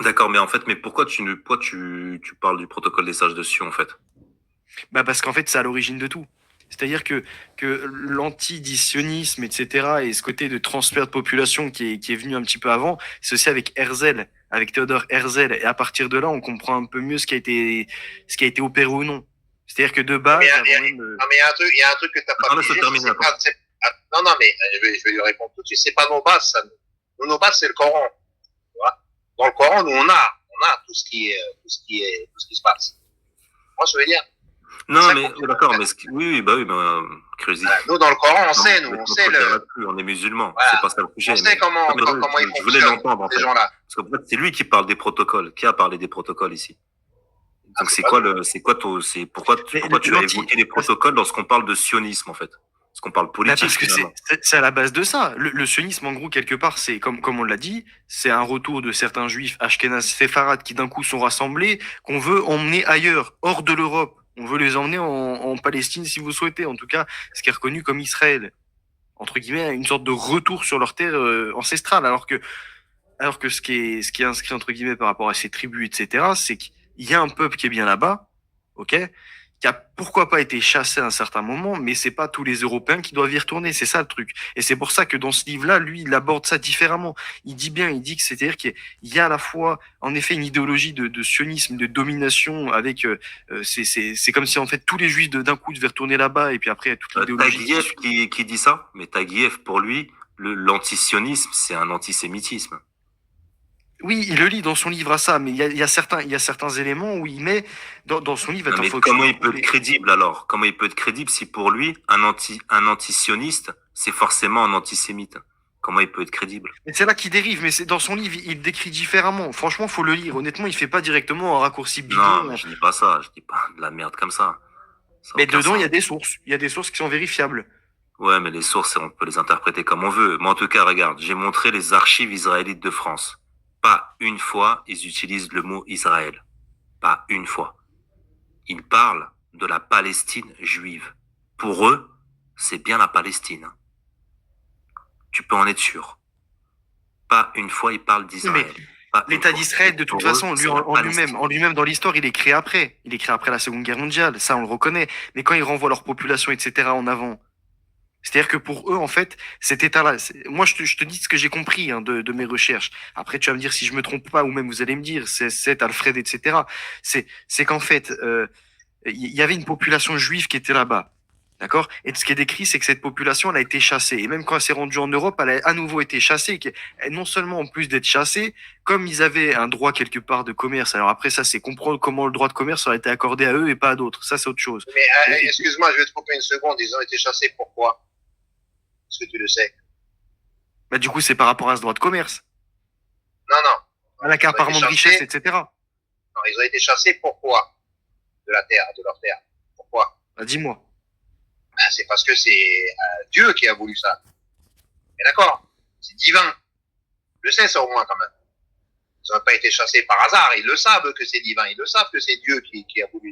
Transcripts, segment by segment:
D'accord, mais en fait, mais pourquoi tu parles du protocole des sages de Sion, en fait? Bah parce qu'en fait, c'est à l'origine de tout. C'est-à-dire que l'antidicionisme, etc., et ce côté de transfert de population qui est venu un petit peu avant, c'est aussi avec Herzl, avec Théodore Herzl. Et à partir de là, on comprend un peu mieux ce qui a été opéré ou non. C'est-à-dire que de Non, mais base, avant même. non, mais il y a un truc que tu n'as pas Attends, laisse-le pigé, terminer, c'est attends. pas. Non, non, mais je vais lui répondre tout de suite. C'est pas nos bases, ça. Nous, nos bases, c'est le Coran. Tu vois. Dans le Coran, nous, on a tout ce qui est, tout ce qui se passe. Moi, je veux dire, c'est Non, ça mais qu'on dit. d'accord, mais oui, bah, Crazy. Voilà. Nous, dans le Coran, on Non, mais sait, je nous, vais on te sait contredire le. là-dessus, on est musulmans, c'est Voilà. pas ça le sujet, On sait mais comment ils je voulais fonctionnent, l'entendre, en ces fait. gens-là. Parce qu'en fait, c'est lui qui parle des protocoles. Qui a parlé des protocoles ici? Ah, Donc, c'est pas nous. pourquoi Mais tu as évoqué les protocoles lorsqu'on parle de sionisme, en fait? Parce qu'on parle Bah politique, parce que finalement. c'est à la base de ça. Le sionisme, en gros, quelque part, c'est comme on l'a dit, c'est un retour de certains juifs ashkénazes séfarades qui d'un coup sont rassemblés, qu'on veut emmener ailleurs, hors de l'Europe. On veut les emmener en Palestine si vous souhaitez, en tout cas, ce qui est reconnu comme Israël. Entre guillemets, une sorte de retour sur leur terre ancestrale. Alors que ce qui est inscrit, entre guillemets, par rapport à ces tribus, etc., c'est qu'il y a un peuple qui est bien là-bas, ok, qui a pourquoi pas été chassé à un certain moment, mais c'est pas tous les Européens qui doivent y retourner, c'est ça le truc. Et c'est pour ça que dans ce livre-là, lui, il aborde ça différemment. Il dit que c'est-à-dire qu'il y a à la fois, en effet, une idéologie de sionisme, de domination, avec, c'est comme si en fait tous les juifs d'un coup devaient retourner là-bas, et puis après toute l'idéologie qui Taguieff suit. qui dit ça, mais Taguieff, pour lui, l'antisionisme, c'est un antisémitisme. Oui, il le lit dans son livre à ça, mais il y a certains éléments où il met dans son livre, Non, attends, mais faut que je comment il peut retrouve être les. crédible alors? Comment il peut être crédible si pour lui, un antisioniste, c'est forcément un antisémite? Comment il peut être crédible? Mais c'est là qu'il dérive, mais c'est dans son livre, il le décrit différemment. Franchement, faut le lire. Honnêtement, il fait pas directement un raccourci Non, mais bidon. je dis pas ça, je dis pas de la merde comme ça. Ça n'a Mais aucun dedans, il y sens. a des sources. Il y a des sources qui sont vérifiables. Ouais, mais les sources, on peut les interpréter comme on veut. Moi, en tout cas, regarde, j'ai montré les archives israélites de France. Pas une fois, ils utilisent le mot Israël. Pas une fois. Ils parlent de la Palestine juive. Pour eux, c'est bien la Palestine. Tu peux en être sûr. Pas une fois, ils parlent Oui, mais d'Israël. Pas une l'État fois. d'Israël, de toute Pour eux, façon, lui c'est la en Palestine. lui-même, dans l'histoire, il est créé après. Il est créé après la Seconde Guerre mondiale. Ça, on le reconnaît. Mais quand ils renvoient leur population, etc., en avant, c'est-à-dire que pour eux, en fait, cet état-là, moi, je te dis ce que j'ai compris hein, de mes recherches. Après, tu vas me dire si je me trompe pas, ou même vous allez me dire, c'est Alfred, etc. C'est qu'en fait, il y avait une population juive qui était là-bas. D'accord. Et ce qui est décrit, c'est que cette population, elle a été chassée. Et même quand elle s'est rendue en Europe, elle a à nouveau été chassée. Et non seulement en plus d'être chassée, comme ils avaient un droit quelque part de commerce. Alors après, ça, c'est comprendre comment le droit de commerce aurait été accordé à eux et pas à d'autres. Ça, c'est autre chose. Mais Et, excuse-moi, je vais te couper une seconde. Ils ont été chassés pourquoi? Est-ce que tu le sais? bah, du coup, c'est par rapport à ce droit de commerce, Non, non. à Ils ont été l'accaparement de richesses, chassés. etc. Non, ils ont été chassés pourquoi? De la terre, de leur terre. Pourquoi? Bah, dis-moi. Ben, c'est parce que c'est Dieu qui a voulu ça. Mais d'accord, c'est divin. Je le sais ça au moins quand même. Ils n'ont pas été chassés par hasard. Ils le savent que c'est divin. Ils le savent que c'est Dieu qui a voulu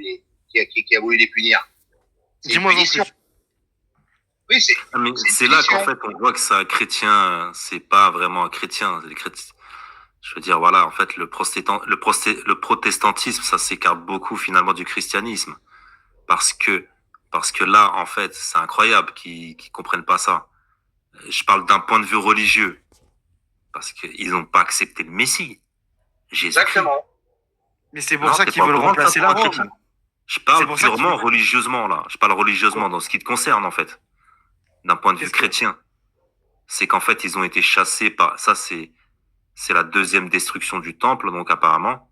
qui a voulu les punir. C'est une Dis-moi en punition. plus. Oui, Ah, mais c'est une c'est là qu'en punition. fait, on voit que c'est un chrétien, c'est pas vraiment un chrétien. Je veux dire, voilà, en fait, le protestantisme, ça s'écarte beaucoup finalement du christianisme. Parce que, parce que là, en fait, c'est incroyable qu'ils comprennent pas ça. Je parle d'un point de vue religieux. Parce qu'ils n'ont pas accepté le Messie, Jésus-Christ. Exactement. Mais c'est pour Non, ça t'es qu'ils pas au veulent courant de ça remplacer pour la un chrétien? Rome. Je C'est parle pour ça qu'ils purement veulent. religieusement, là. Je parle religieusement dans ce qui te concerne, en fait. D'un point de vue Qu'est-ce que. chrétien. C'est qu'en fait, ils ont été chassés par, ça, c'est la deuxième destruction du temple, donc apparemment.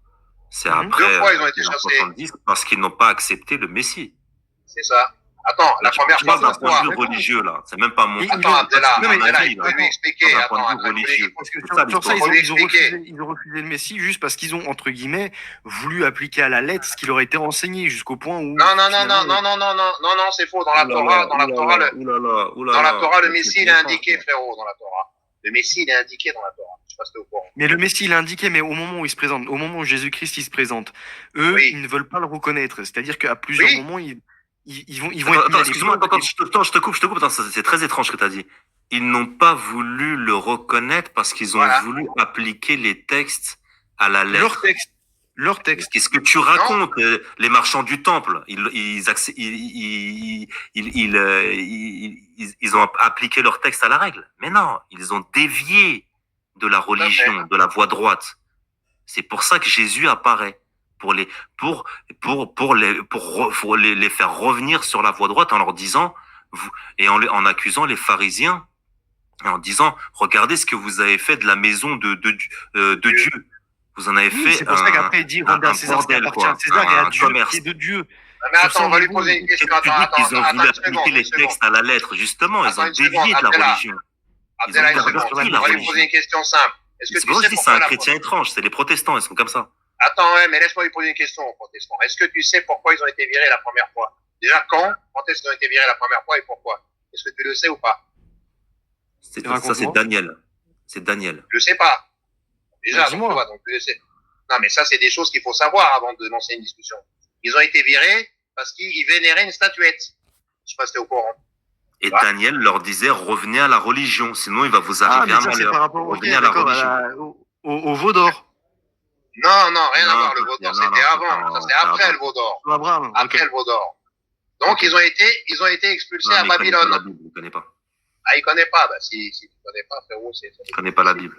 C'est Mhm. Deux après fois, ils ont été l'an chassés. 70, parce qu'ils n'ont pas accepté le Messie. C'est ça. Attends, Là, la première je fois, parle d'un point de pourquoi? vue religieux, là. C'est même pas mon, Et ils Attends, ont. c'est pas, c'est Abdallah, pas Non mais mon Abdallah, avis, il là. faut lui Je parle expliquer. d'un point de Attends, vue attends, religieux. parce que C'est ça sur ça, l'histoire. faut lui expliquer. ils ont refusé le Messie juste parce qu'ils ont, entre guillemets, voulu appliquer à la lettre ce qui leur a été renseigné jusqu'au point où, Non, non, non, non, finalement, non, non, non, non, non, non, c'est faux. Ouh là là, ouh là là, ouh là là, ouh là Dans la là. Torah, le Mais c'est Messie, il est bien ça, indiqué, frère. frérot, dans la Torah. Le Messie, il est indiqué dans la Torah. Je sais pas si t'es au courant. mais le Messie, il a indiqué, mais au moment où il se présente, au moment où Jésus-Christ, il se présente, eux, Oui, ils ne veulent pas le reconnaître. C'est-à-dire qu'à plusieurs oui, moments, ils vont Attends, être mis attends, à excuse-moi, l'épreuve. je te coupe. Attends, c'est très étrange ce que tu as dit. Ils n'ont pas voulu le reconnaître parce qu'ils ont voilà. voulu appliquer les textes à la lettre. Leur texte. Qu'est-ce que tu racontes? Les marchands du temple, ils ont appliqué leur texte à la règle. Mais non, ils ont dévié de la religion, de la voie droite. C'est pour ça que Jésus apparaît, pour les faire revenir sur la voie droite en leur disant, en accusant les pharisiens, en disant, regardez ce que vous avez fait de la maison de Dieu. Vous en avez fait c'est pour ça qu'après il dit rendez à César ce qui appartient à César et à Dieu qui est de Dieu. Mais attends, on va lui poser une question. Ils ont voulu appliquer les textes à la lettre, justement. Ils ont dévié de la religion. Abdellah, on va lui poser une question simple. Est-ce que c'est pour ça que je dis c'est un chrétien étrange, c'est les protestants, ils sont comme ça. Attends, ouais, mais laisse-moi lui poser une question aux protestants. Est-ce que tu sais pourquoi ils ont été virés la première fois? Déjà, quand est-ce qu'ils ont été virés la première fois et pourquoi? Est-ce que tu le sais ou pas? Ça, c'est Daniel. C'est Daniel. Je le sais pas. Déjà, donc tu le sais. Non, mais ça, c'est des choses qu'il faut savoir avant de lancer une discussion. Ils ont été virés parce qu'ils vénéraient une statuette. Je sais pas si t'es au courant. Et Daniel leur disait, revenez à la religion, sinon il va vous arriver un malheur. Revenez à la religion. Au veau d'or. Non, rien à voir. Le veau d'or, c'était avant. Ça, c'est après le veau d'or. Après le veau d'or. Donc, ils ont été expulsés à Babylone. Il ne connaît pas. Ah, il connaît pas. Bah, si tu connais pas, frérot, il connaît pas la Bible.